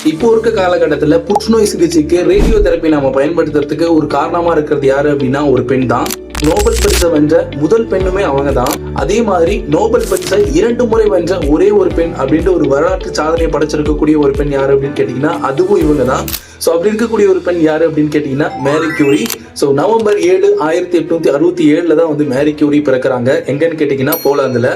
இப்போ இருக்க காலகட்டத்துல புற்றுநோய் சிகிச்சைக்கு ரேடியோ தெரப்பி நாம பயன்படுத்துறதுக்கு ஒரு காரணமா இருக்கிறது யாரு அப்படின்னா ஒரு பெண் தான். நோபல் பரிசை வென்ற முதல் பெண்ணுமே அவங்க தான். அதே மாதிரி நோபல் பரிசை 2 முறை வென்ற ஒரே ஒரு பெண் அப்படின்ற ஒரு வரலாற்று சாதனையை படைச்சிருக்கக்கூடிய ஒரு பெண் யாரு அப்படின்னு கேட்டீங்கன்னா அதுவும் இவங்க தான். ஸோ அப்படி இருக்கக்கூடிய ஒரு பெண் யாரு அப்படின்னு கேட்டீங்கன்னா மேரி கியூரி. ஸோ நவம்பர் 7, 1867 தான் வந்து மேரி கியூரி பிறக்கிறாங்க. எங்கன்னு கேட்டீங்கன்னா போலாந்துல.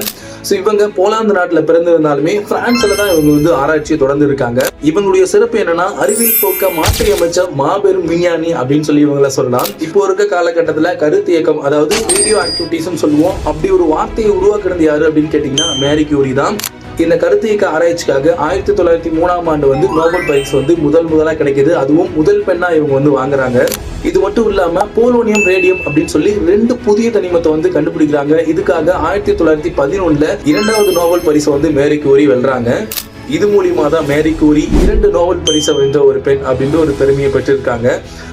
ஸோ இவங்க போலாந்து நாட்டில் பிறந்திருந்தாலுமே பிரான்ஸ்ல தான் இவங்க வந்து ஆராய்ச்சியை தொடர்ந்து இருக்காங்க. இவங்களுடைய சிறப்பு என்னன்னா அறிவியல் போக்க மாற்றி அமைச்ச மாபெரும் விஞ்ஞானி அப்படின்னு சொல்லி இவங்களை சொல்லலாம். இப்போ இருக்க காலகட்டத்தில் கருத்து இயக்கம், அதாவது ரேடியோ ஆக்டிவிட்டிஸ் சொல்லுவோம், அப்படி ஒரு வார்த்தையை உருவாக்குறது யாரு அப்படின்னு கேட்டீங்கன்னா மேரி கியூரி தான். இந்த கருத்து இயக்க ஆராய்ச்சிக்காக 1903ஆம் ஆண்டு வந்து நோபல் பரிசு வந்து முதலா கிடைக்குது. அதுவும் முதல் பெண்ணா இவங்க வந்து வாங்குறாங்க. இது மட்டும் இல்லாம போலோனியம், ரேடியம் அப்படின்னு சொல்லி 2 புதிய தனிமத்தை வந்து கண்டுபிடிக்கிறாங்க. இதுக்காக 1911 2வது நோபல் பரிசை வந்து மேரி கியூரி வெல்றாங்க. இது மூலியமா தான் மேரி கியூரி 2 நோபல் பரிசை வென்ற ஒரு பெண் அப்படின்ற ஒரு பெருமையை பெற்றிருக்காங்க.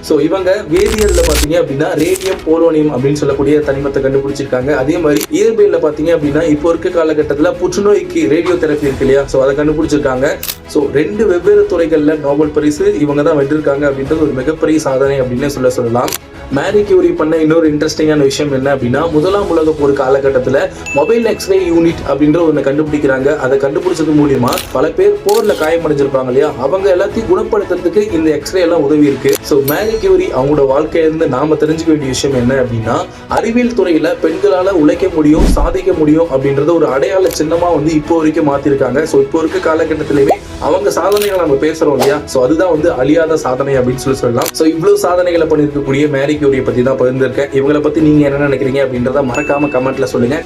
ஸோ இவங்க வேதியியல்ல பாத்தீங்க அப்படின்னா ரேடியம், போலோனியம் அப்படின்னு சொல்லக்கூடிய தனிமத்தை கண்டுபிடிச்சிருக்காங்க. அதே மாதிரி இயற்பியல்ல பாத்தீங்க அப்படின்னா இப்போ இருக்க காலகட்டத்தில் புற்றுநோய்க்கு ரேடியோ தெரப்பி இருக்கு இல்லையா, ஸோ அதை கண்டுபிடிச்சிருக்காங்க. ஸோ 2 வெவ்வேறு துறைகள்ல நோபல் பரிசு இவங்க தான் வென்றிருக்காங்க அப்படின்றது ஒரு மிகப்பெரிய சாதனை அப்படின்னு சொல்லலாம். மேரி கியூரி பண்ண இன்னொரு இன்ட்ரெஸ்டிங்கான விஷயம் என்ன அப்படின்னா, முதலாம் உலக போர் காலகட்டத்தில் மொபைல் எக்ஸ்ரே யூனிட் அப்படின்ற ஒன்று கண்டுபிடிக்கிறாங்க. அதை கண்டுபிடிச்சது மூலியமா பல பேர் போர்ல காயமடைஞ்சிருப்பாங்க இல்லையா, அவங்க எல்லாத்தையும் குணப்படுத்துறதுக்கு இந்த எக்ஸ்ரே எல்லாம் உதவி இருக்கு. ஸோ மேரி கியூரி அவங்களோட வாழ்க்கையிலிருந்து நாம தெரிஞ்சுக்க வேண்டிய விஷயம் என்ன அப்படின்னா, அறிவியல் துறையில பெண்களால உழைக்க முடியும், சாதிக்க முடியும் அப்படின்றத ஒரு அடையாள சின்னமா வந்து இப்போ வரைக்கும் மாத்திருக்காங்க. ஸோ இப்போ இருக்க காலகட்டத்திலேயே அவங்க சாதனைகளை நம்ம பேசுறோம் இல்லையா, ஸோ அதுதான் வந்து அழியாத சாதனை அப்படின்னு சொல்லலாம். ஸோ இவ்வளவு சாதனைகளை பண்ணிருக்கக்கூடிய மேரி கியூரியை பத்தி தான் பகிர்ந்திருக்கேன். இவங்களை பத்தி நீங்க என்ன நினைக்கிறீங்க அப்படின்றத மறக்காம கமெண்ட்ல சொல்லுங்க.